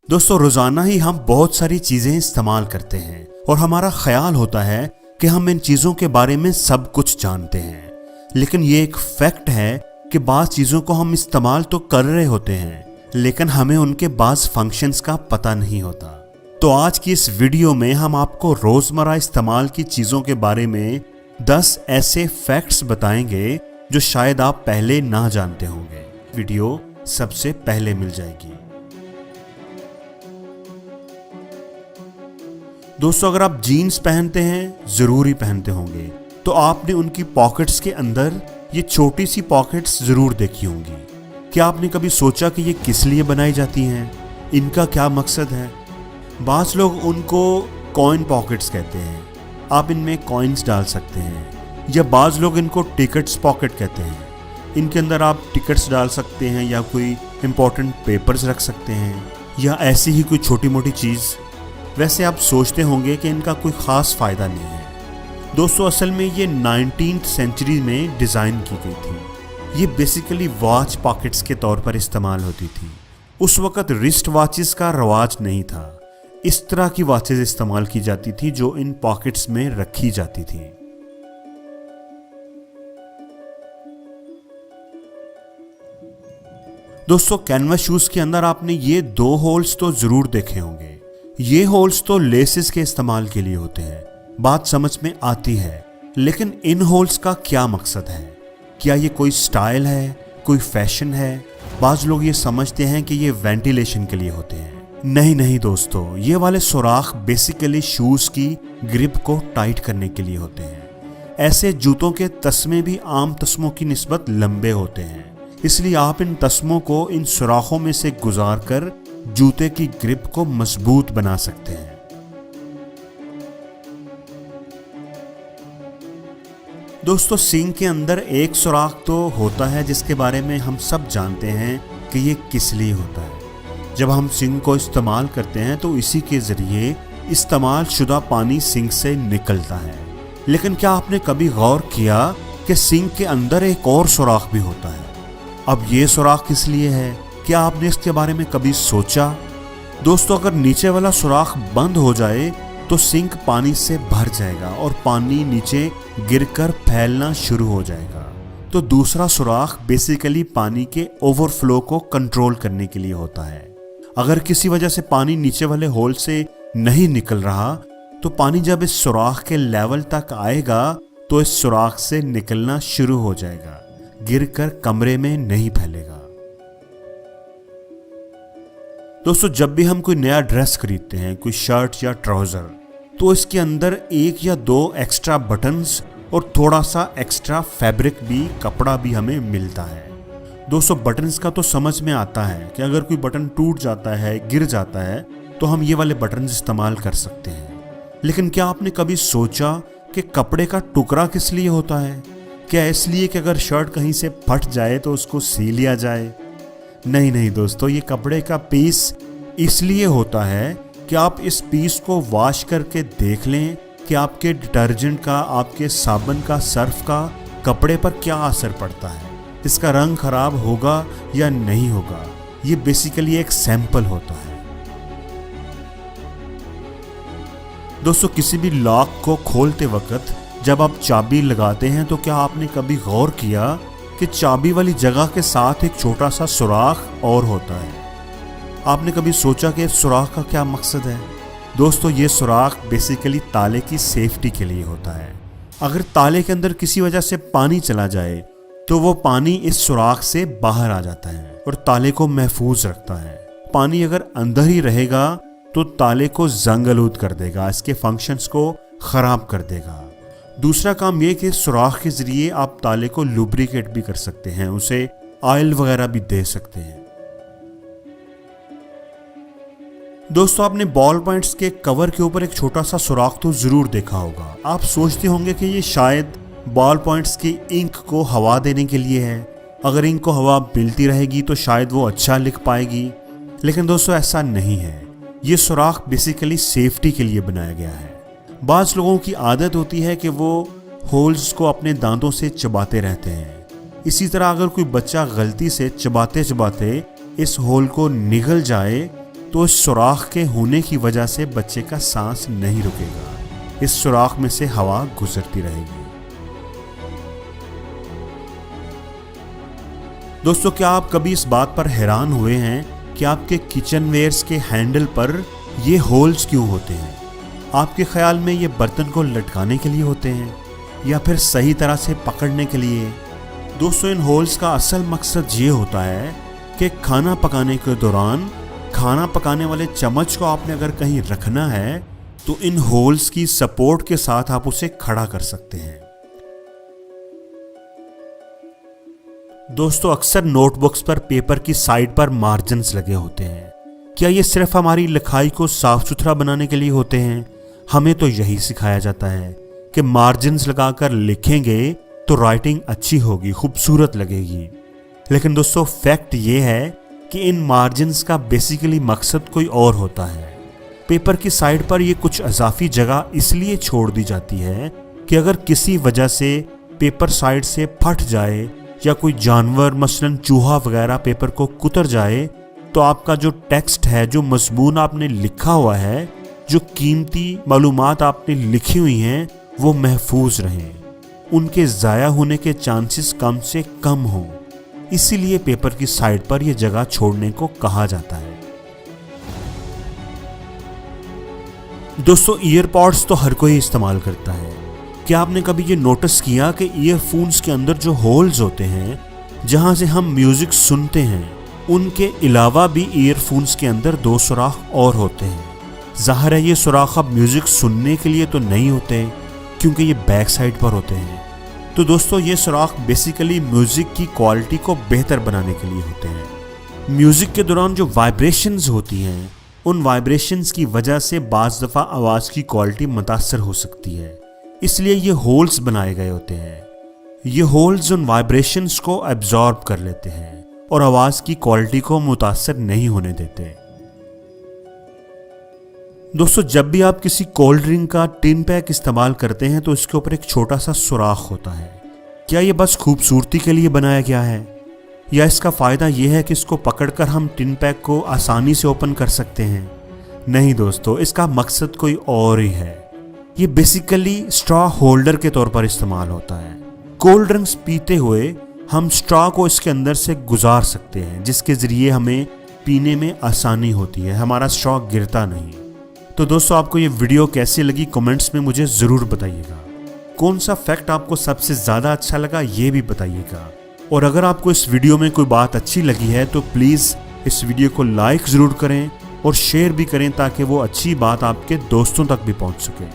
दोस्तों रोजाना ही हम बहुत सारी चीजें इस्तेमाल करते हैं और हमारा ख्याल होता है कि हम इन चीजों के बारे में सब कुछ जानते हैं, लेकिन ये एक फैक्ट है कि बाज़ चीजों को हम इस्तेमाल तो कर रहे होते हैं लेकिन हमें उनके बाज़ फंक्शंस का पता नहीं होता। तो आज की इस वीडियो में हम आपको रोजमर्रा इस्तेमाल की चीजों के बारे में 10 ऐसे फैक्ट्स बताएंगे जो शायद आप पहले ना जानते होंगे। वीडियो सबसे पहले मिल जाएगी। दोस्तों अगर आप जीन्स पहनते हैं, जरूर ही पहनते होंगे, तो आपने उनकी पॉकेट्स के अंदर ये छोटी सी पॉकेट्स जरूर देखी होंगी। क्या आपने कभी सोचा कि ये किस लिए बनाई जाती हैं, इनका क्या मकसद है? बाज़ लोग उनको कॉइन पॉकेट्स कहते हैं, आप इनमें कॉइन्स डाल सकते हैं, या बाज़ लोग इनको टिकट्स पॉकेट कहते हैं। इनके अंदर आप टिकट्स डाल सकते हैं या कोई इम्पोर्टेंट पेपर्स रख सकते हैं या ऐसी ही कोई छोटी मोटी चीज़। वैसे आप सोचते होंगे कि इनका कोई ख़ास फ़ायदा नहीं है। दोस्तों असल में ये 19th सेंचुरी में डिज़ाइन की गई थी। ये बेसिकली वॉच पॉकेट्स के तौर पर इस्तेमाल होती थी। उस वक़्त रिस्ट वॉचेस का रवाज नहीं था। इस तरह की वॉचेस इस्तेमाल की जाती थी जो इन पॉकेट्स में रखी जाती थी। दोस्तों कैनवस शूज़ के अंदर आपने ये 2 होल्स तो ज़रूर देखे होंगे। ये होल्स तो लेसेस के इस्तेमाल के लिए होते हैं, बात समझ में आती है, लेकिन इन होल्स का क्या मकसद है? क्या ये कोई स्टाइल है, कोई फैशन है? बाज़ लोग ये समझते हैं कि ये वेंटिलेशन के लिए होते हैं। नहीं दोस्तों, ये वाले सुराख बेसिकली शूज़ की ग्रिप को टाइट करने के लिए होते हैं। ऐसे जूतों के तस्मे भी आम तस्मों की निस्बत लंबे होते हैं, इसलिए आप इन तस्मों को इन सुराखों में से गुजार कर जूते की ग्रिप को मजबूत बना सकते हैं। दोस्तों सींग के अंदर एक सुराख तो होता है जिसके बारे में हम सब जानते हैं कि ये किस लिए होता है। जब हम सींग को इस्तेमाल करते हैं तो इसी के जरिए इस्तेमाल शुदा पानी सींग से निकलता है। लेकिन क्या आपने कभी गौर किया कि सींग के अंदर एक और सुराख भी होता है? अब ये सुराख किस लिए है? क्या आपने इसके बारे में कभी सोचा? दोस्तों अगर नीचे वाला सुराख बंद हो जाए तो सिंक पानी से भर जाएगा और पानी नीचे गिरकर फैलना शुरू हो जाएगा। तो दूसरा सुराख बेसिकली पानी के ओवरफ्लो को कंट्रोल करने के लिए होता है। अगर किसी वजह से पानी नीचे वाले होल से नहीं निकल रहा तो पानी जब इस सुराख के लेवल तक आएगा तो इस सुराख से निकलना शुरू हो जाएगा, गिरकर कमरे में नहीं फैलेगा। दोस्तों जब भी हम कोई नया ड्रेस खरीदते हैं, कोई शर्ट या ट्राउजर, तो इसके अंदर 1 या 2 एक्स्ट्रा बटन्स और थोड़ा सा एक्स्ट्रा फैब्रिक भी, कपड़ा भी हमें मिलता है। दोस्तों बटन्स का तो समझ में आता है कि अगर कोई बटन टूट जाता है, गिर जाता है, तो हम ये वाले बटन्स इस्तेमाल कर सकते हैं। लेकिन क्या आपने कभी सोचा कि कपड़े का टुकड़ा किस लिए होता है? क्या इसलिए कि अगर शर्ट कहीं से फट जाए तो उसको सी लिया जाए? नहीं दोस्तों, ये कपड़े का पीस इसलिए होता है कि आप इस पीस को वॉश करके देख लें कि आपके डिटर्जेंट का, आपके साबुन का, सर्फ का कपड़े पर क्या असर पड़ता है, इसका रंग खराब होगा या नहीं होगा। ये बेसिकली एक सैंपल होता है। दोस्तों किसी भी लॉक को खोलते वक्त जब आप चाबी लगाते हैं तो क्या आपने कभी गौर किया कि चाबी वाली जगह के साथ एक छोटा सा सुराख और होता है? आपने कभी सोचा कि इस सुराख का क्या मकसद है? दोस्तों ये सुराख बेसिकली ताले की सेफ्टी के लिए होता है। अगर ताले के अंदर किसी वजह से पानी चला जाए तो वो पानी इस सुराख से बाहर आ जाता है और ताले को महफूज रखता है। पानी अगर अंदर ही रहेगा तो ताले को जंग-आलूद कर देगा, इसके फंक्शंस को खराब कर देगा। दूसरा काम ये कि सुराख के जरिए आप ताले को लुब्रिकेट भी कर सकते हैं, उसे ऑयल वगैरह भी दे सकते हैं। दोस्तों आपने बॉल पॉइंट्स के कवर के ऊपर एक छोटा सा सुराख तो जरूर देखा होगा। आप सोचते होंगे कि ये शायद बॉल पॉइंट्स की इंक को हवा देने के लिए है। अगर इंक को हवा मिलती रहेगी तो शायद वो अच्छा लिख पाएगी, लेकिन दोस्तों ऐसा नहीं है। ये सुराख बेसिकली सेफ्टी के लिए बनाया गया है। बाज़ लोगों की आदत होती है कि वो होल्स को अपने दांतों से चबाते रहते हैं। इसी तरह अगर कोई बच्चा गलती से चबाते चबाते इस होल को निगल जाए तो इस सुराख के होने की वजह से बच्चे का सांस नहीं रुकेगा। इस सुराख में से हवा गुजरती रहेगी। दोस्तों, क्या आप कभी इस बात पर हैरान हुए हैं कि आपके किचनवेयर्स के हैंडल पर ये होल्स क्यों होते हैं? आपके ख्याल में ये बर्तन को लटकाने के लिए होते हैं या फिर सही तरह से पकड़ने के लिए? दोस्तों, इन होल्स का असल मकसद ये होता है कि खाना पकाने के दौरान खाना पकाने वाले चम्मच को आपने अगर कहीं रखना है तो इन होल्स की सपोर्ट के साथ आप उसे खड़ा कर सकते हैं। दोस्तों, अक्सर नोटबुक्स पर पेपर की साइड पर मार्जिन्स लगे होते हैं। क्या ये सिर्फ हमारी लिखाई को साफ सुथरा बनाने के लिए होते हैं? हमें तो यही सिखाया जाता है कि मार्जिन्स लगाकर लिखेंगे तो राइटिंग अच्छी होगी, खूबसूरत लगेगी। लेकिन दोस्तों, फैक्ट ये है कि इन मार्जिन्स का बेसिकली मकसद कोई और होता है। पेपर की साइड पर ये कुछ इजाफी जगह इसलिए छोड़ दी जाती है कि अगर किसी वजह से पेपर साइड से फट जाए या कोई जानवर मसलन चूहा वगैरह पेपर को कुतर जाए तो आपका जो टेक्स्ट है, जो मजमून आपने लिखा हुआ है, जो कीमती मालूमात आपने लिखी हुई हैं, वो महफूज रहें, उनके ज़ाया होने के चांसेस कम से कम हों। इसीलिए पेपर की साइड पर यह जगह छोड़ने को कहा जाता है। दोस्तों, ईयरपॉड्स तो हर कोई इस्तेमाल करता है। क्या आपने कभी ये नोटिस किया कि ईयरफोन्स के अंदर जो होल्स होते हैं जहां से हम म्यूजिक सुनते हैं, उनके अलावा भी ईयरफोन्स के अंदर 2 सुराख और होते हैं। जाहिर है ये सुराख अब म्यूजिक सुनने के लिए तो नहीं होते क्योंकि ये बैक साइड पर होते हैं। तो दोस्तों, ये सुराख बेसिकली म्यूजिक की क्वालिटी को बेहतर बनाने के लिए होते हैं। म्यूजिक के दौरान जो वाइब्रेशंस होती हैं, उन वाइब्रेशंस की वजह से बाज़ दफ़ा आवाज़ की क्वालिटी मुतासर हो सकती है, इसलिए ये होल्स बनाए गए होते हैं। ये होल्स उन वाइब्रेशंस को एब्जॉर्ब कर लेते हैं और आवाज़ की क्वालिटी को मुतासर नहीं होने देते। दोस्तों, जब भी आप किसी कोल्ड ड्रिंक का टिन पैक इस्तेमाल करते हैं तो इसके ऊपर एक छोटा सा सुराख होता है। क्या ये बस खूबसूरती के लिए बनाया गया है या इसका फ़ायदा यह है कि इसको पकड़कर हम टिन पैक को आसानी से ओपन कर सकते हैं? नहीं दोस्तों, इसका मकसद कोई और ही है। ये बेसिकली स्ट्रॉ होल्डर के तौर पर इस्तेमाल होता है। कोल्ड ड्रिंक्स पीते हुए हम स्ट्रॉ को इसके अंदर से गुजार सकते हैं, जिसके ज़रिए हमें पीने में आसानी होती है, हमारा स्ट्रॉ गिरता नहीं। तो दोस्तों, आपको ये वीडियो कैसी लगी कमेंट्स में मुझे ज़रूर बताइएगा। कौन सा फैक्ट आपको सबसे ज़्यादा अच्छा लगा ये भी बताइएगा। और अगर आपको इस वीडियो में कोई बात अच्छी लगी है तो प्लीज़ इस वीडियो को लाइक ज़रूर करें और शेयर भी करें ताकि वो अच्छी बात आपके दोस्तों तक भी पहुंच सके।